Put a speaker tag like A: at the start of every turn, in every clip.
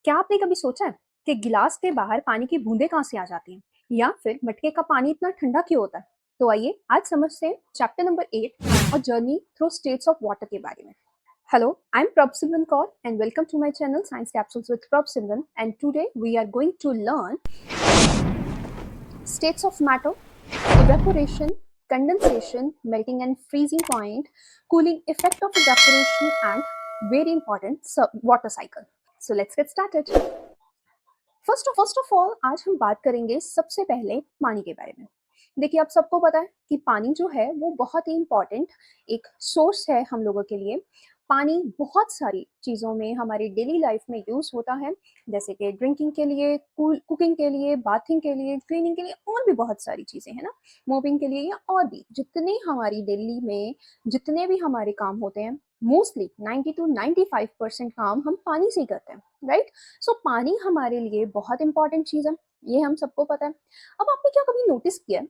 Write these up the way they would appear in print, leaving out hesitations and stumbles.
A: क्या आपने कभी सोचा है कि गिलास के बाहर पानी की बूंदें कहाँ से आ जाती हैं या फिर मटके का पानी इतना ठंडा क्यों होता है? तो आइए आज समझते हैं चैप्टर नंबर 8 और journey through states of water के बारे में। Hello, I am Prabh Simran Kaur and welcome to my channel science capsules with Prabh Simran and today we are going to learn states of matter, evaporation, condensation, melting and freezing point, cooling effect of evaporation, and very important water cycle. So let's get started. First of all आज हम बात करेंगे सबसे पहले पानी के बारे में। देखिए, आप सबको पता है कि पानी जो है वो बहुत ही इम्पॉर्टेंट एक सोर्स है हम लोगों के लिए। पानी बहुत सारी चीज़ों में हमारी डेली लाइफ में यूज़ होता है, जैसे कि ड्रिंकिंग के लिए, कुकिंग के लिए, बाथिंग के लिए, क्लीनिंग के लिए और भी बहुत सारी चीज़ें हैं ना, मोपिंग के लिए या और भी जितने हमारी डेली में जितने भी हमारे काम होते हैं, मोस्टली 90 to 95% काम हम पानी से ही करते हैं, राइट? सो पानी हमारे लिए बहुत इंपॉर्टेंट चीज़ है, ये हम सबको पता है। अब आपने क्या कभी नोटिस किया है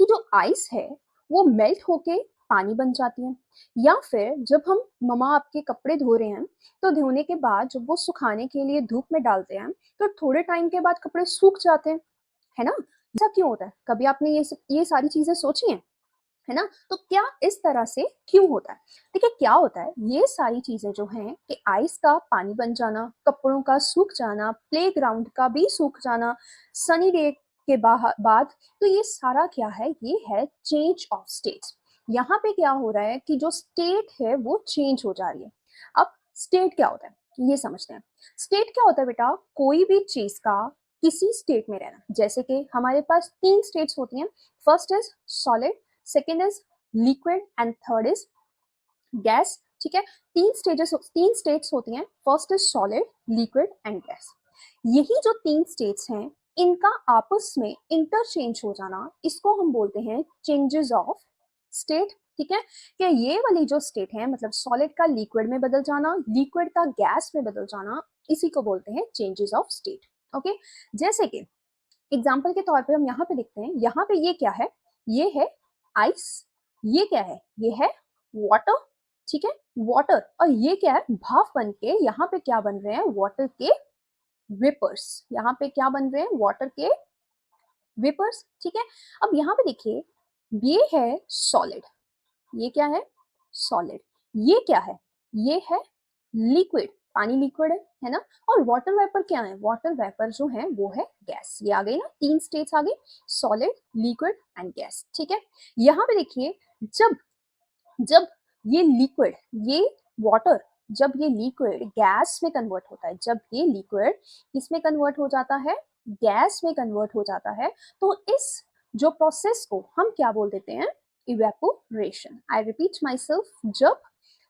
A: कि जो आइस है वो मेल्ट होके पानी बन जाती है, या फिर जब हम मम्मा आपके कपड़े धो रहे हैं तो धोने के बाद जब वो सुखाने के लिए धूप में डालते हैं तो थोड़े टाइम के बाद कपड़े सूख जाते हैं, है ना? ऐसा क्यों होता है? कभी आपने ये सारी चीजें सोची हैं? है ना? तो क्या इस तरह से क्यों होता है? देखिए, क्या होता है, ये सारी चीजें जो हैं कि आइस का पानी बन जाना, कपड़ों का सूख जाना, प्लेग्राउंड का भी सूख जाना, सनी डे के बाद, तो ये सारा क्या है? ये है चेंज ऑफ स्टेट। यहाँ पे क्या हो रहा है कि जो स्टेट है वो चेंज हो जा रही है। अब स्टेट क्या होता है ये समझते हैं। स्टेट क्या होता है बेटा? कोई भी चीज का किसी स्टेट में रहना। जैसे कि हमारे पास तीन स्टेट्स होती हैं। First is solid, second is liquid and third is gas. ठीक है, तीन स्टेट्स होती हैं। First is solid, liquid and gas. यही जो तीन स्टेट्स हैं, इनका आपस में इंटरचेंज हो जाना, इसको हम बोलते हैं चेंजेस ऑफ स्टेट। ठीक है, कि ये वाली जो स्टेट है, मतलब सॉलिड का लिक्विड में बदल जाना, लिक्विड का गैस में बदल जाना, इसी को बोलते हैं चेंजेस ऑफ स्टेट। ओके, जैसे कि एग्जाम्पल के तौर पे हम यहाँ पे देखते हैं, यहाँ पे ये क्या है? ये है आइस। ये क्या है? ये है वाटर। ठीक है, वाटर। और ये क्या है? भाप बन के यहाँ पे क्या बन रहे हैं? वाटर के वेपर्स। यहाँ पे क्या बन रहे हैं? वाटर के वेपर्स। ठीक है, अब यहाँ पे देखिए, ये है सॉलिड। ये क्या है? सॉलिड। ये क्या है? ये है लिक्विड। पानी लिक्विड है ना? और वाटर वेपर क्या है? वाटर वेपर जो है वो है गैस। ये आ गई ना, तीन स्टेट्स आ गई, सॉलिड, लिक्विड एंड गैस। ठीक है, यहाँ पे देखिए, जब जब ये लिक्विड, ये वाटर, जब ये लिक्विड गैस में कन्वर्ट होता है, जब ये लिक्विड किसमें कन्वर्ट हो जाता है? गैस में कन्वर्ट हो जाता है, तो इस जो प्रोसेस को हम क्या बोल देते हैं? Evaporation. I repeat my self, जब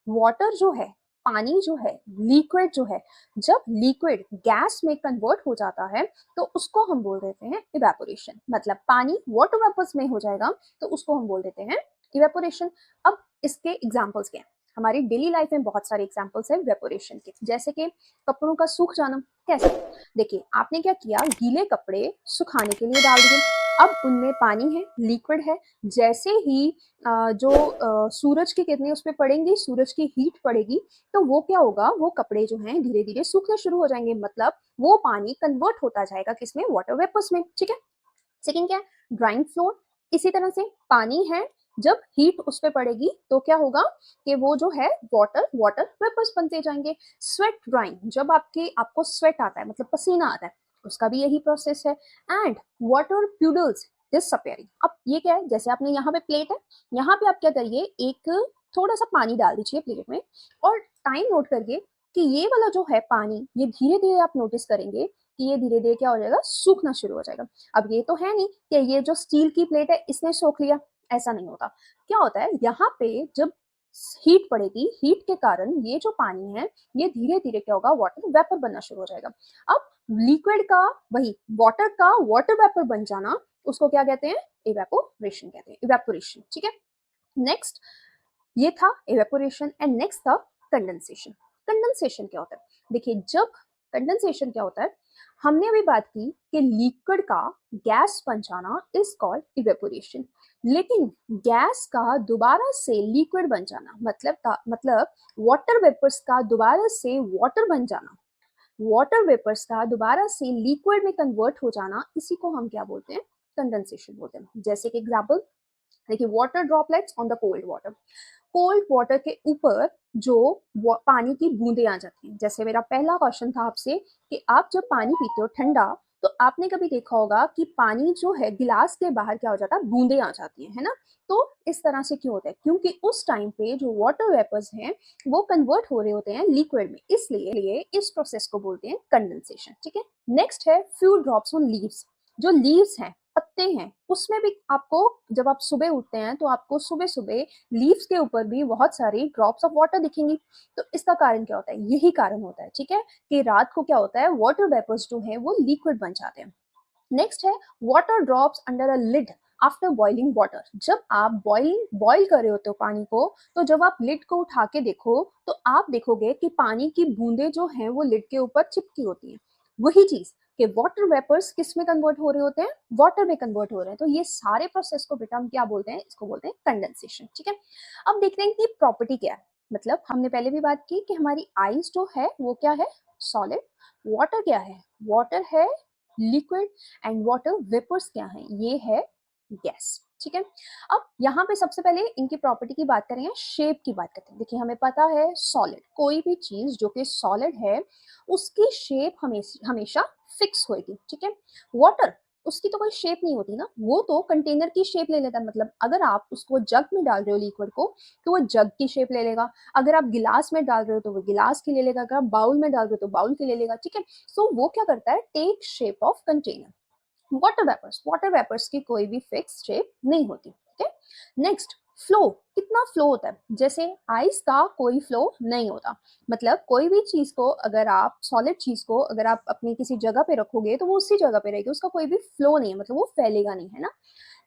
A: वाटर जो है, पानी जो है, लिक्विड जो है, जब लिक्विड गैस में कन्वर्ट हो जाता है तो उसको हम बोल देते हैं इवेपोरेशन। मतलब पानी वाटर वेपर्स में हो जाएगा तो उसको हम बोल देते हैं इवेपोरेशन। अब इसके एग्जाम्पल्स क्या हैं? हमारी डेली लाइफ में बहुत सारे एग्जाम्पल्स हैं वेपोरेशन के, जैसे कि कपड़ों का सूख जाना। कैसे? देखिए, आपने क्या किया, गीले कपड़े सुखाने के लिए डाल दिए, अब उनमें पानी है, लिक्विड है। जैसे ही सूरज की किरणें उस पर पड़ेंगी, सूरज की हीट पड़ेगी, तो वो क्या होगा? वो कपड़े जो हैं धीरे धीरे सूखने शुरू हो जाएंगे, मतलब वो पानी कन्वर्ट होता जाएगा किसमें? वाटर वेपर्स में। ठीक है, सेकेंड क्या है? Drawing floor. इसी तरह से पानी है, जब हीट उस पर पड़ेगी तो क्या होगा कि वो जो है वाटर वाटर वेपर्स बनते जाएंगे। स्वेट ड्राइंग, जब आपको स्वेट आता है, मतलब पसीना आता है, उसका भी यही प्रोसेस है। And water puddles disappearing. अब ये क्या है? जैसे आपने यहाँ पे प्लेट है, यहाँ पे आप क्या करिए, एक थोड़ा सा पानी डाल दीजिए प्लेट में, और टाइम नोट करिए कि ये वाला जो है पानी, ये धीरे धीरे आप नोटिस करेंगे कि ये धीरे धीरे क्या हो जाएगा? सूखना शुरू हो जाएगा। अब ये तो है नहीं कि ये जो स्टील की प्लेट है इसने सोख लिया, ऐसा नहीं होता। क्या होता है, यहाँ पे जब हीट पड़ेगी, हीट के कारण ये जो पानी है ये धीरे धीरे क्या होगा? वाटर वेपर बनना शुरू हो जाएगा। अब लिक्विड का, वही वाटर का वाटर वेपर बन जाना, उसको क्या कहते हैं? इवेपोरेशन कहते हैं, इवेपोरेशन। ठीक है, नेक्स्ट ये था इवेपोरेशन एंड नेक्स्ट था कंडेंसेशन। कंडेंसेशन क्या होता है? देखिए, जब कंडेंसेशन क्या होता है, हमने अभी बात की कि लिक्विड का गैस बन जाना इज कॉल्ड इवेपोरेशन, लेकिन गैस का दोबारा से लिक्विड बन जाना, मतलब वाटर वेपर्स का दोबारा से वाटर बन जाना, वाटर वेपर्स का दोबारा से लिक्विड में कन्वर्ट हो जाना, इसी को हम क्या बोलते हैं, कंडेंसेशन बोलते हैं। जैसे कि एग्जाम्पल देखिए, water droplets on the cold water के ऊपर जो पानी की बूंदें आ जाती हैं। जैसे मेरा पहला क्वेश्चन था आपसे कि आप जब पानी पीते हो ठंडा, तो आपने कभी देखा होगा कि पानी जो है गिलास के बाहर क्या हो जाता है, बूंदें आ जाती हैं, है ना। तो इस तरह से क्यों होता है, क्योंकि उस टाइम पे जो वाटर वेपर्स हैं वो कन्वर्ट हो रहे होते हैं लिक्विड में, इसलिए इस प्रोसेस को बोलते हैं कंडेंसेशन। ठीक है, नेक्स्ट है फ्यू ड्रॉप्स ऑन लीव्स। जो लीव्स हैं, पत्ते हैं, उसमें भी आपको, जब आप सुबह उठते हैं तो आपको सुबह सुबह लीव्स के ऊपर भी बहुत सारी ड्रॉप्स ऑफ वाटर दिखेंगी। तो इसका कारण क्या होता है, यही कारण होता है, ठीक है, कि रात को क्या होता है, वाटर वेपर्स जो है वो लिक्विड बन जाते हैं। नेक्स्ट है water drops under a lid after boiling water. जब आप बॉइल कर रहे होते हो पानी को, तो जब आप लिड को उठा के देखो तो आप देखोगे कि पानी की बूंदें जो हैं वो लिड के ऊपर चिपकी होती हैं। वही चीज कि वाटर वेपर्स किस में कन्वर्ट हो रहे होते हैं, वाटर में कन्वर्ट हो रहे हैं। तो ये सारे प्रोसेस को बेटा हम क्या बोलते हैं, इसको बोलते हैं कंडेंसेशन। ठीक है, अब देखते हैं कि प्रॉपर्टी क्या है। मतलब हमने पहले भी बात की कि हमारी आइस जो है वो क्या है, सॉलिड। वाटर क्या है, वाटर है लिक्विड। एंड वाटर वेपर्स क्या है, ये है गैस। ठीक है, अब यहाँ पे सबसे पहले इनकी प्रॉपर्टी की बात करें, शेप की बात करते हैं। देखिए, हमें पता है सॉलिड, कोई भी चीज जो कि सॉलिड है उसकी शेप हमेशा हमेशा फिक्स होगी। ठीक है, वाटर, उसकी तो कोई शेप नहीं होती ना, वो तो कंटेनर की शेप ले लेता है। मतलब अगर आप उसको जग में डाल रहे हो लिक्विड को, तो वो जग की शेप ले लेगा। अगर आप गिलास में डाल रहे हो तो वो गिलास की ले लेगा। अगर आप बाउल में डाल रहे हो तो बाउल की ले लेगा। ठीक है, सो वो क्या करता है, take shape of container. Water vapours की कोई भी फिक्स शेप नहीं होती। ठीक है, नेक्स्ट फ्लो, कितना फ्लो होता है, जैसे आइस का कोई फ्लो नहीं होता। मतलब कोई भी चीज को, अगर आप सॉलिड चीज को अगर आप अपनी किसी जगह पे रखोगे तो वो उसी जगह पे रहेगी, उसका कोई भी फ्लो नहीं है, मतलब वो फैलेगा नहीं, है ना।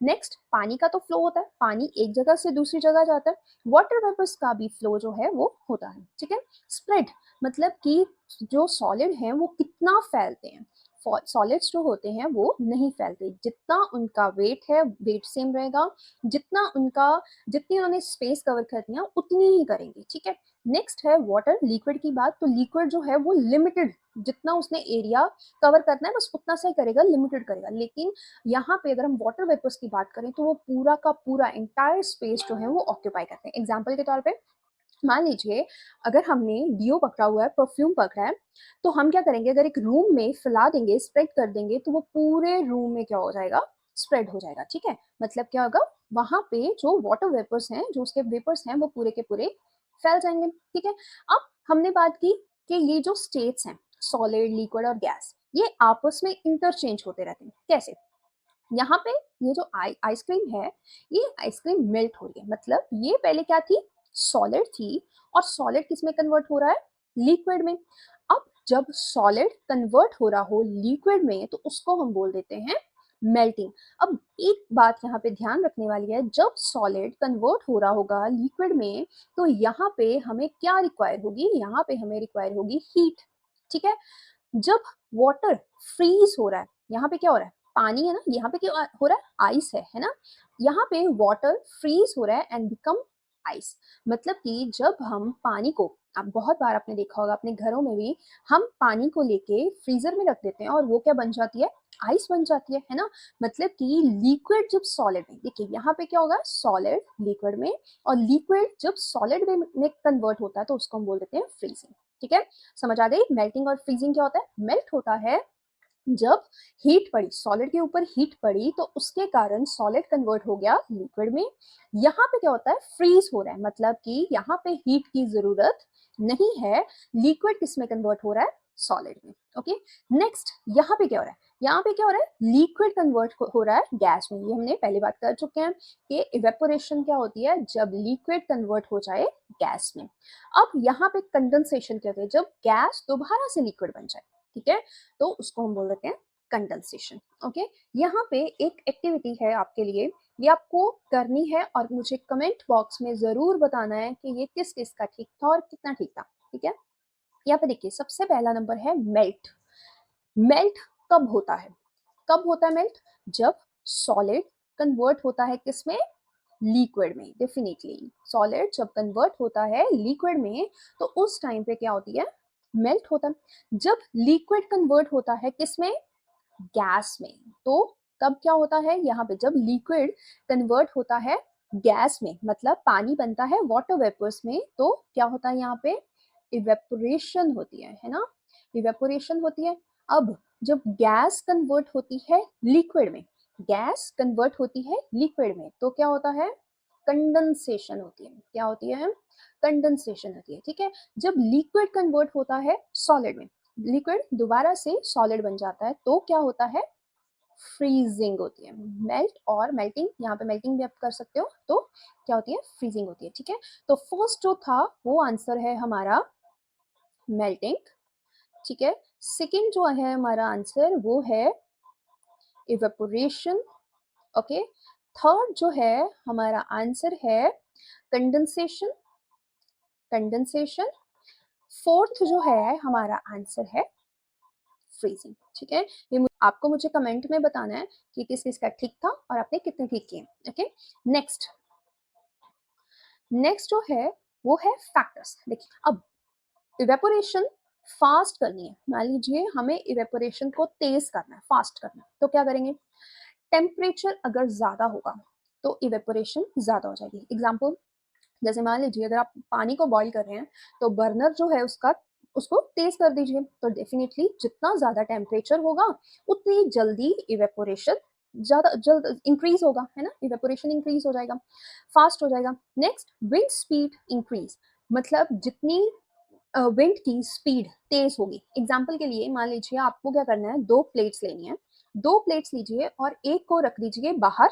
A: नेक्स्ट, पानी का तो फ्लो होता है, पानी एक जगह से दूसरी जगह जाता है। वाटर वेपर्स का भी फ्लो जो है वो होता है। ठीक है, स्प्रेड, मतलब कि जो सॉलिड है वो कितना फैलते हैं। सॉलिड्स जो होते हैं वो नहीं फैलते, जितना उनका वेट है वेट सेम रहेगा, जितना उनका, जितनी उन्होंने स्पेस कवर करनी है उतनी ही करेंगे। ठीक है, नेक्स्ट है वाटर लिक्विड की बात। तो लिक्विड जो है वो लिमिटेड, जितना उसने एरिया कवर करना है बस उतना सा ही करेगा, लिमिटेड करेगा। लेकिन यहाँ पे अगर हम वाटर वेपर्स की बात करें तो वो पूरा का पूरा एंटायर स्पेस जो है वो ऑक्यूपाई करते हैं। एग्जाम्पल के तौर पे मान लीजिए, अगर हमने डिओ पकड़ा हुआ है, परफ्यूम पकड़ा है, तो हम क्या करेंगे, अगर एक रूम में फैला देंगे, स्प्रेड कर देंगे, तो वो पूरे रूम में क्या हो जाएगा, स्प्रेड हो जाएगा। ठीक है, मतलब क्या होगा, वहां पे जो वाटर वेपर्स हैं, जो उसके वेपर्स हैं, वो पूरे के पूरे फैल जाएंगे। ठीक है, अब हमने बात की कि ये जो स्टेट्स हैं, सॉलिड, लिक्विड और गैस, ये आपस में इंटरचेंज होते रहते हैं। कैसे, यहाँ पे ये जो आइसक्रीम है, ये आइसक्रीम मेल्ट हो रही है। मतलब ये पहले क्या थी, सॉलिड थी, और सॉलिड किस में कन्वर्ट हो रहा है, लिक्विड में। अब जब सॉलिड कन्वर्ट हो रहा हो लिक्विड में, तो उसको हम बोल देते हैं मेल्टिंग। अब एक बात यहाँ पे ध्यान रखने वाली है, जब सॉलिड कन्वर्ट हो रहा होगा लिक्विड में, तो यहाँ पे हमें क्या रिक्वायर होगी, यहाँ पे हमें रिक्वायर होगी हीट। ठीक है, जब वाटर फ्रीज हो रहा है, यहाँ पे क्या हो रहा है, पानी है ना, यहाँ पे क्या हो रहा है, आइस है ना। यहाँ पे वाटर फ्रीज हो रहा है एंड बिकम आइस। मतलब कि जब हम पानी को, आप बहुत बार आपने देखा होगा अपने घरों में भी, हम पानी को लेके फ्रीजर में रख देते हैं और वो क्या बन जाती है, आइस बन जाती है ना। मतलब कि लिक्विड जब सॉलिड में, देखिए यहाँ पे क्या होगा, सॉलिड लिक्विड में, और लिक्विड जब सॉलिड में कन्वर्ट होता है तो उसको हम बोल देते हैं फ्रीजिंग। ठीक है, समझ आ गई। मेल्टिंग और फ्रीजिंग क्या होता है, मेल्ट होता है जब हीट पड़ी, सॉलिड के ऊपर हीट पड़ी, तो उसके कारण सॉलिड कन्वर्ट हो गया लिक्विड में। यहाँ पे क्या होता है, फ्रीज हो रहा है, मतलब कि यहाँ पे हीट की जरूरत नहीं है, लिक्विड किस में कन्वर्ट हो रहा है, सॉलिड में। ओके, नेक्स्ट यहाँ पे क्या हो रहा है, यहाँ पे क्या हो रहा है, लिक्विड कन्वर्ट हो रहा है गैस में। ये हमने पहले बात कर चुके हैं कि इवेपोरेशन क्या होती है, जब लिक्विड कन्वर्ट हो जाए गैस में। अब यहाँ पे कंडेंसेशन क्या होती है, जब गैस दोबारा से लिक्विड बन जाए। ठीक है, तो उसको हम बोल देते हैं कंडेंसेशन। ओके, यहाँ पे एक एक्टिविटी है आपके लिए, ये आपको करनी है और मुझे कमेंट बॉक्स में जरूर बताना है कि ये किस किस का ठीक था और कितना ठीक था। ठीक है, यहाँ पे देखिए, सबसे पहला नंबर है मेल्ट। मेल्ट कब होता है, कब होता है मेल्ट, जब सॉलिड कन्वर्ट होता है किसमें, लिक्विड में। डेफिनेटली सॉलिड जब कन्वर्ट होता है लिक्विड में, तो उस टाइम पे क्या होती है, मेल्ट होता है। जब लिक्विड कन्वर्ट होता है किसमें, गैस में, तो तब क्या होता है यहाँ पे, जब लिक्विड कन्वर्ट होता है गैस में, मतलब पानी बनता है वाटर वेपर्स में, तो क्या होता है यहाँ पे, इवेपोरेशन होती है ना, इवेपोरेशन होती है। अब जब गैस कन्वर्ट होती है लिक्विड में, गैस कन्वर्ट होती है लिक्विड में, तो क्या होता है, कंडेंसेशन होती है। क्या होती है, कंडेंसेशन होती है, ठीक है। जब लिक्विड कन्वर्ट होता है सॉलिड में, लिक्विड दोबारा से सॉलिड बन जाता है, तो क्या होता है, फ्रीजिंग होती है। मेल्ट और मेल्टिंग, यहाँ पे मेल्टिंग भी आप कर सकते हो, तो क्या होती है, फ्रीजिंग होती है, ठीक है। तो फर्स्ट जो था वो आंसर है हमारा मेल्टिंग, ठीक है। सेकंड जो है हमारा आंसर वो है इवेपोरेशन, ओके। थर्ड जो है हमारा आंसर है कंडेंसेशन, कंडेंसेशन। फोर्थ जो है हमारा आंसर है फ्रीजिंग, ठीक है। ये आपको मुझे कमेंट में बताना है कि किस किस का ठीक था और आपने कितने ठीक किए, ओके। नेक्स्ट, नेक्स्ट जो है वो है फैक्टर्स। देखिए अब इवेपोरेशन फास्ट करनी है, मान लीजिए हमें इवेपोरेशन को तेज करना है, फास्ट करना है, तो क्या करेंगे, टेम्परेचर अगर ज्यादा होगा तो इवेपोरेशन ज्यादा हो जाएगी। एग्जाम्पल, जैसे मान लीजिए अगर आप पानी को बॉईल कर रहे हैं तो बर्नर जो है उसका, उसको तेज कर दीजिए, तो डेफिनेटली जितना ज्यादा टेम्परेचर होगा उतनी जल्दी इवेपोरेशन ज्यादा जल्द इंक्रीज होगा, है ना, इवेपोरेशन इंक्रीज हो जाएगा, फास्ट हो जाएगा। नेक्स्ट, विंड स्पीड इंक्रीज, मतलब जितनी विंड की स्पीड तेज होगी। एग्जाम्पल के लिए मान लीजिए आपको क्या करना है, दो प्लेट्स लेनी है, दो प्लेट्स लीजिए और एक को रख दीजिए बाहर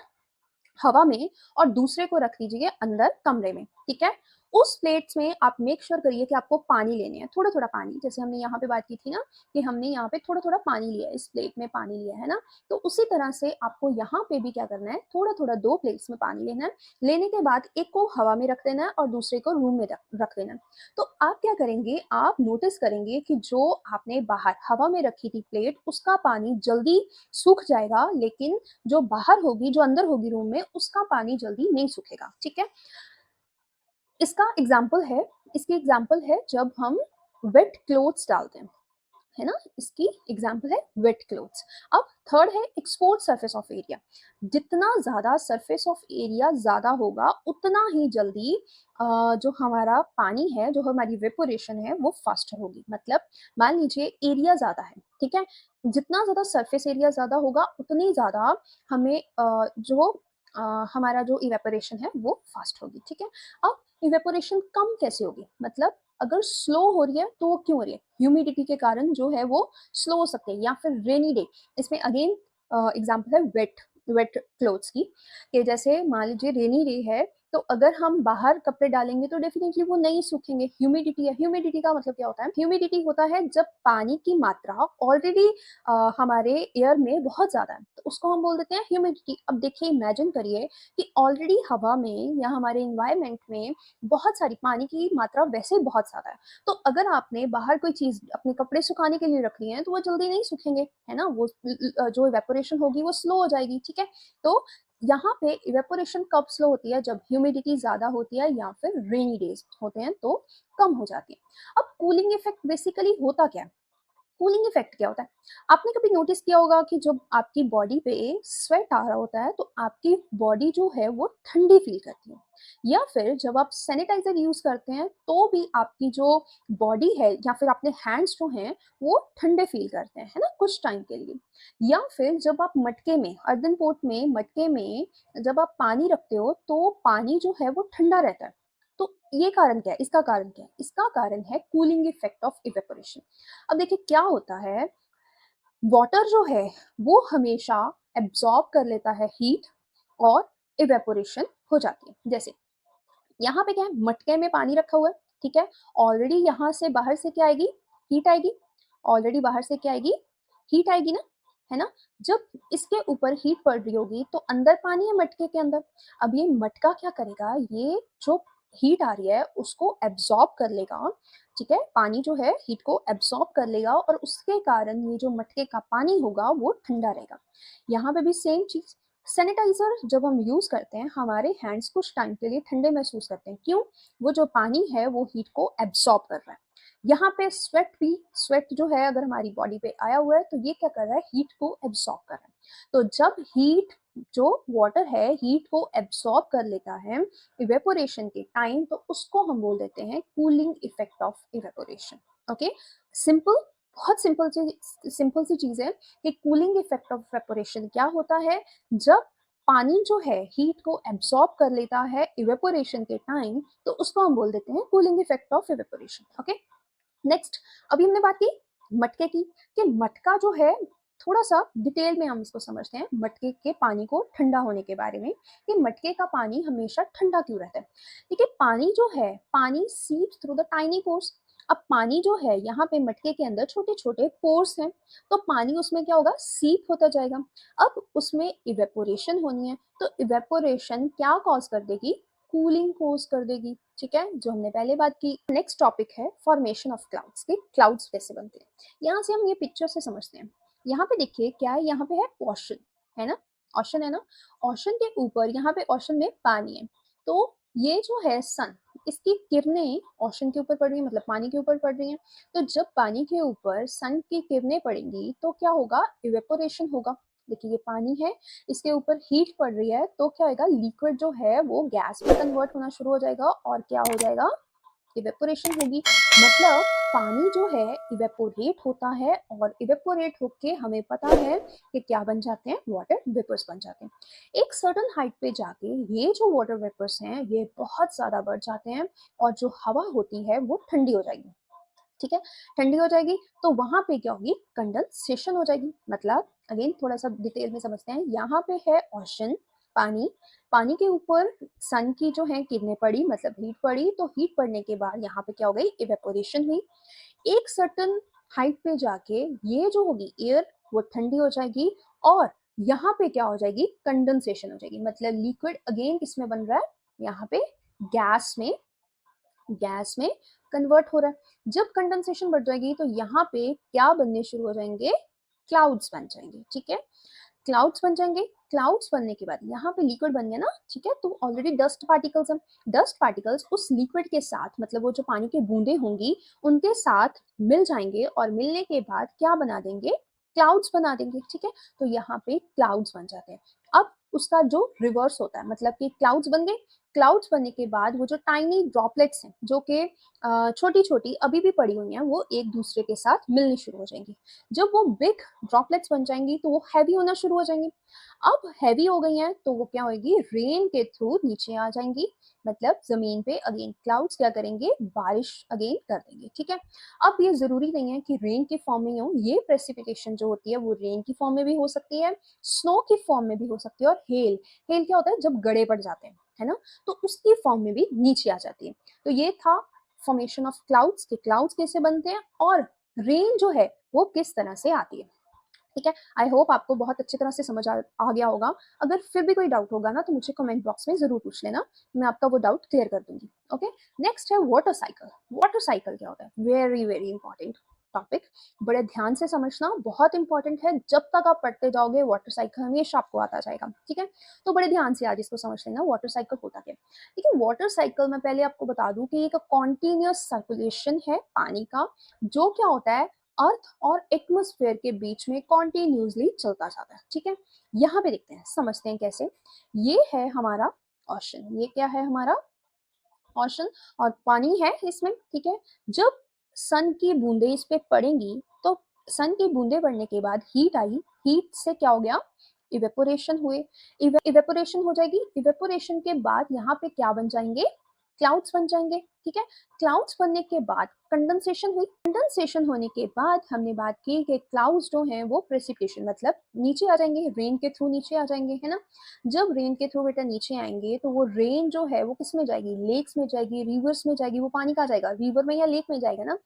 A: हवा में और दूसरे को रख दीजिए अंदर कमरे में, ठीक है। उस प्लेट्स में आप मेक श्योर करिए कि आपको पानी लेने हैं, थोड़ा थोड़ा पानी, जैसे हमने यहाँ पे बात की थी ना कि हमने यहाँ पे थोड़ा थोड़ा पानी लिया है, इस प्लेट में पानी लिया है ना, तो उसी तरह से आपको यहाँ पे भी क्या करना है, थोड़ा थोड़ा दो प्लेट्स में पानी लेना है। लेने के बाद एक को हवा में रख देना है और दूसरे को रूम में रख देना है। तो आप क्या करेंगे, आप नोटिस करेंगे कि जो आपने बाहर हवा में रखी थी प्लेट, उसका पानी जल्दी सूख जाएगा, लेकिन जो बाहर होगी, जो अंदर होगी रूम में, उसका पानी जल्दी नहीं सूखेगा, ठीक है। इसका एग्जाम्पल है, इसकी एग्जाम्पल है जब हम वेट क्लोथ्स डालते हैं, है ना, इसकी एग्जाम्पल है वेट क्लोथ्स। अब थर्ड है एक्सपोर्ट सरफेस ऑफ एरिया, जितना ज्यादा सरफेस ऑफ एरिया ज्यादा होगा उतना ही जल्दी जो हमारा पानी है, जो हमारी वेपोरेशन है वो फास्टर होगी। मतलब मान लीजिए एरिया ज्यादा है, ठीक है, जितना ज्यादा सरफेस एरिया ज्यादा होगा उतनी ज्यादा हमें जो हमारा जो इवेपोरेशन है वो फास्ट होगी, ठीक है। अब इवेपोरेशन कम कैसे होगी, मतलब अगर स्लो हो रही है तो वो क्यों हो रही है, ह्यूमिडिटी के कारण जो है वो स्लो हो सकते हैं, या फिर रेनी डे, इसमें अगेन एग्जांपल है वेट वेट क्लोथ्स की, कि जैसे मान लीजिए रेनी डे है, तो अगर हम बाहर कपड़े डालेंगे तो डेफिनेटली वो नहीं सूखेंगे, ह्यूमिडिटी है। ह्यूमिडिटी का मतलब क्या होता है, ह्यूमिडिटी होता है जब पानी की मात्रा ऑलरेडी हमारे एयर में बहुत ज्यादा है, तो उसको हम बोल देते हैं ह्यूमिडिटी। अब देखिए, इमेजिन करिए कि ऑलरेडी हवा में या हमारे इन्वायरमेंट में बहुत सारी पानी की मात्रा वैसे बहुत ज्यादा है, तो अगर आपने बाहर कोई चीज अपने कपड़े सुखाने के लिए रख ली है तो वो जल्दी नहीं सूखेंगे, है ना, वो जो इवेपोरेशन होगी वो स्लो हो जाएगी, ठीक है। तो यहाँ पे इवेपोरेशन कब स्लो होती है, जब ह्यूमिडिटी ज्यादा होती है या फिर रेनी डेज होते हैं तो कम हो जाती है। अब कूलिंग इफेक्ट बेसिकली होता क्या है, कूलिंग इफेक्ट क्या होता है, आपने कभी नोटिस किया होगा कि जब आपकी बॉडी पे स्वेट आ रहा होता है तो आपकी बॉडी जो है वो ठंडी फील करती है, या फिर जब आप सैनिटाइजर यूज करते हैं तो भी आपकी जो बॉडी है या फिर अपने हैंड्स जो हैं वो ठंडे फील करते हैं, है ना, कुछ टाइम के लिए। या फिर जब आप मटके में, अर्दन पोट में, मटके में जब आप पानी रखते हो तो पानी जो है वो ठंडा रहता है। तो ये कारण क्या है, इसका कारण क्या है, इसका कारण है कूलिंग इफेक्ट ऑफ इवेपोरेशन। अब देखिए क्या होता है, वाटर जो है वो हमेशा एब्जॉर्ब कर लेता है हीट और इवेपोरेशन हो जाती है। जैसे यहाँ पे क्या है, मटके में पानी रखा हुआ है, ठीक है, ऑलरेडी यहाँ से बाहर से क्या आएगी, हीट आएगी, ऑलरेडी बाहर से क्या आएगी, हीट आएगी ना, है ना। जब इसके ऊपर हीट पड़ रही होगी तो अंदर पानी है मटके के अंदर, अब ये मटका क्या करेगा, ये जो हीट आ रही है उसको एब्जॉर्ब कर लेगा, ठीक है, पानी जो है हीट को एब्जॉर्ब कर लेगा और उसके कारण ये जो मटके का पानी होगा वो ठंडा रहेगा। यहाँ पे भी सेम चीज, सैनिटाइजर जब हम यूज करते हैं हमारे हैंड्स कुछ टाइम के लिए ठंडे महसूस करते हैं, क्यों, वो जो पानी है वो हीट को एब्सॉर्ब कर रहा है। यहाँ पे स्वेट जो है अगर हमारी बॉडी पे आया हुआ है तो ये क्या कर रहा है, हीट को एब्सॉर्ब कर रहा है। तो जब हीट जो वाटर है हीट को एब्सॉर्ब कर लेता है इवेपोरेशन के टाइम, तो उसको हम बोल देते हैं cooling effect of evaporation. Okay, simple, बहुत सिंपल सी चीज है कि कूलिंग इफेक्ट ऑफ इवेपोरेशन क्या होता है। जब पानी जो है हीट को एब्सॉर्ब कर लेता है इवेपोरेशन के टाइम, तो उसको हम बोल देते हैं cooling effect of evaporation. Okay, next, अभी हमने बात की मटके की, कि मटका जो है, थोड़ा सा डिटेल में हम इसको समझते हैं मटके के पानी को ठंडा होने के बारे में, कि मटके का पानी हमेशा ठंडा क्यों रहता है। देखिए पानी जो है, पानी सीप्स थ्रू द टाइनी पोर्स। अब पानी जो है यहाँ पे मटके के अंदर छोटे छोटे पोर्स हैं, तो पानी उसमें क्या होगा, सीप होता जाएगा। अब उसमें इवेपोरेशन होनी है, तो इवेपोरेशन क्या कॉज कर देगी, कूलिंग कोज कर देगी। ठीक है, जो हमने पहले बात की। नेक्स्ट टॉपिक है फॉर्मेशन ऑफ क्लाउड्स, के क्लाउड्स कैसे बनते हैं। यहाँ से हम ये पिक्चर से समझते हैं। यहाँ पे देखिए क्या है, यहाँ पे है ओशन, है ना, ओशन है ना। ओशन के ऊपर, यहाँ पे ओशन में पानी है, तो ये जो है सन, इसकी किरणें ओशन के ऊपर पड़ रही है, मतलब पानी के ऊपर पड़ रही हैं। तो जब पानी के ऊपर सन की किरणें पड़ेंगी तो क्या होगा, इवेपोरेशन होगा। देखिए ये पानी है, इसके ऊपर हीट पड़ रही है, तो क्या होगा, लिक्विड जो है वो गैस में कन्वर्ट होना शुरू हो जाएगा, और क्या हो जाएगा, इवेपोरेशन होगी। मतलब पानी जो है इवेपोरेट होता है, और इवेपोरेट होके हमें पता है कि क्या बन जाते हैं, वाटर वेपर्स बन जाते हैं। एक सर्टन हाइट पे जाके ये जो वाटर वेपर्स हैं ये बहुत ज्यादा बढ़ जाते हैं, और जो हवा होती है वो ठंडी हो जाएगी। ठीक है, ठंडी हो जाएगी तो वहां पे क्या होगी, कंडेंसेशन हो जाएगी। मतलब अगेन थोड़ा सा डिटेल में समझते हैं। यहाँ पे है ओशन, पानी, पानी के ऊपर सन की जो है किरणें पड़ी, मतलब हीट पड़ी, तो हीट पड़ने के बाद यहाँ पे क्या हो गई, इवेपोरेशन हुई। एक सर्टन हाइट पे जाके ये जो होगी एयर, वो ठंडी हो जाएगी, और यहाँ पे क्या हो जाएगी, कंडेंसेशन हो जाएगी। मतलब लिक्विड अगेन किसमें बन रहा है, यहाँ पे गैस में कन्वर्ट हो रहा है। जब कंडेंसेशन बढ़ जाएगी तो यहाँ पे क्या बनने शुरू हो जाएंगे, क्लाउड्स बन जाएंगे। ठीक है, क्लाउड्स बन जाएंगे। क्लाउड्स बनने के बाद यहाँ पे लिक्विड बन गया ना, ठीक है, तो ऑलरेडी डस्ट पार्टिकल्स हैं। डस्ट पार्टिकल्स उस लिक्विड के साथ, मतलब वो जो पानी की बूंदे होंगी उनके साथ मिल जाएंगे, और मिलने के बाद क्या बना देंगे, क्लाउड्स बना देंगे। ठीक है, तो यहाँ पे क्लाउड्स बन जाते हैं। अब उसका जो रिवर्स होता है, मतलब कि क्लाउड्स बन गए, क्लाउड्स बनने के बाद वो जो टाइनी ड्रॉपलेट्स हैं, जो कि छोटी छोटी अभी भी पड़ी हुई हैं, वो एक दूसरे के साथ मिलनी शुरू हो जाएंगी। जब वो बिग ड्रॉपलेट्स बन जाएंगी तो वो हैवी होना शुरू हो जाएंगी। अब हैवी हो गई हैं तो वो क्या होगी, रेन के थ्रू नीचे आ जाएंगी। मतलब जमीन पे अगेन क्लाउड्स क्या करेंगे, बारिश अगेन कर देंगे। ठीक है, अब ये जरूरी नहीं है कि रेन की फॉर्म में हो, ये प्रेसिपिटेशन जो होती है वो रेन की फॉर्म में भी हो सकती है, स्नो की फॉर्म में भी हो सकती है, और हेल, हेल क्या होता है, जब गड़े पड़ जाते हैं, है ना, तो उसकी फॉर्म में भी नीचे आ जाती है। तो ये था फॉर्मेशन ऑफ क्लाउड्स, के क्लाउड्स कैसे बनते हैं, और रेन जो है वो किस तरह से आती है। ठीक है, आई होप आपको बहुत अच्छी तरह से समझ आ गया होगा। अगर फिर भी कोई डाउट होगा ना तो मुझे कमेंट बॉक्स में जरूर पूछ लेना, मैं आपका वो डाउट क्लियर कर दूंगी। ओके, नेक्स्ट है वाटर साइकिल। वाटर साइकिल क्या होता है, वेरी वेरी इंपॉर्टेंट टॉपिक, बड़े ध्यान से समझना, बहुत इंपॉर्टेंट है। जब तक आप पढ़ते जाओगे वाटर साइकिल हमेशा आपको आता जाएगा। ठीक है, तो बड़े ध्यान से आज इसको समझ लेना, वाटर साइकिल होता क्या है। ठीक है, वाटर साइकिल में पहले आपको बता दूं कि एक कॉन्टिन्यूस सर्कुलेशन है पानी का, जो क्या होता है, अर्थ और एटमॉस्फेयर के बीच में कॉन्टिन्यूसली चलता जाता है। ठीक है, यहाँ पे देखते हैं, समझते हैं कैसे। ये है हमारा ओशन, ये क्या है हमारा ओशन, और पानी है इसमें। ठीक है, जब सन की बूंदे इस पे पड़ेंगी तो सन की बूंदे पड़ने के बाद हीट आई, हीट से क्या हो गया, इवेपोरेशन हुए, इवेपोरेशन हो जाएगी। इवेपोरेशन के बाद यहाँ पे क्या बन जाएंगे, क्लाउड्स बन जाएंगे। ठीक है, क्लाउड्स बनने के बाद कंडेंसेशन हुई, कंडेंसेशन होने के बाद हमने बात की कि क्लाउड्स जो हैं वो प्रेसिपिटेशन, मतलब नीचे आ जाएंगे, रेन के थ्रू नीचे आ जाएंगे, है ना। जब रेन के थ्रू बेटा नीचे आएंगे तो वो रेन जो है वो किस में जाएगी, लेक्स में जाएगी, रिवर्स में जाएगी। वो पानी कहाँ जाएगा, रिवर में या लेक में जाएगा ना।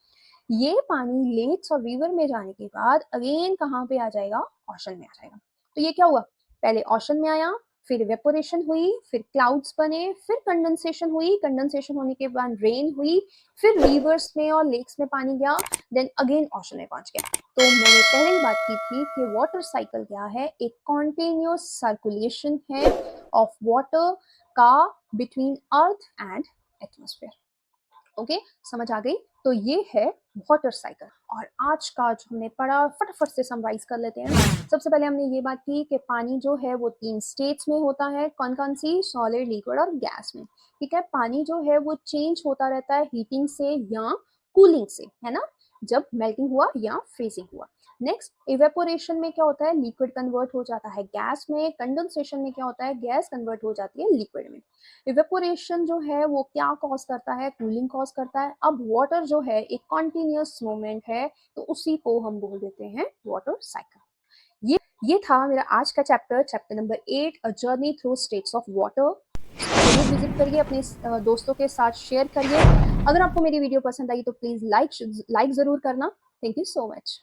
A: ये पानी लेक्स और रिवर में जाने के बाद अगेन कहाँ पे आ जाएगा, ओशन में आ जाएगा। तो ये क्या हुआ, पहले ओशन में आया, फिर इवेपोरेशन हुई, फिर क्लाउड्स बने, फिर कंडेंसेशन हुई, कंडेंसेशन होने के बाद रेन हुई, फिर रिवर्स में और लेक्स में पानी गया, देन अगेन ओशन में पहुंच गया। तो मैंने पहले ही बात की थी कि वाटर साइकिल क्या है, एक कॉन्टिन्यूस सर्कुलेशन है ऑफ वाटर का between earth and atmosphere. Okay, समझ आ गई। तो ये है वाटर साइकिल। और आज का जो हमने पढ़ा फटाफट से समराइज कर लेते हैं। सबसे पहले हमने ये बात की कि पानी जो है वो 3 स्टेट्स में होता है, कौन कौन सी? सॉलिड, लिक्विड और गैस में। ठीक है, पानी जो है वो चेंज होता रहता है हीटिंग से या कूलिंग से, है ना, जब मेल्टिंग हुआ या फ्रीजिंग हुआ। नेक्स्ट, इवेपोरेशन में क्या होता है? लिक्विड कन्वर्ट हो जाता है गैस में। कंडेंसेशन में क्या होता है? गैस कन्वर्ट हो जाती है लिक्विड में। इवेपोरेशन जो है वो क्या कॉज करता है? कूलिंग कॉज करता है। अब वाटर जो है एक कॉन्टिन्यूस मूवमेंट है, तो उसी को हम बोल देते हैं वाटर साइकिल। ये था मेरा आज का chapter number 8, a journey through states of water. जरूर विजिट करिए, अपने दोस्तों के साथ शेयर करिए। अगर आपको मेरी वीडियो पसंद आई तो प्लीज लाइक जरूर करना। Thank you so much.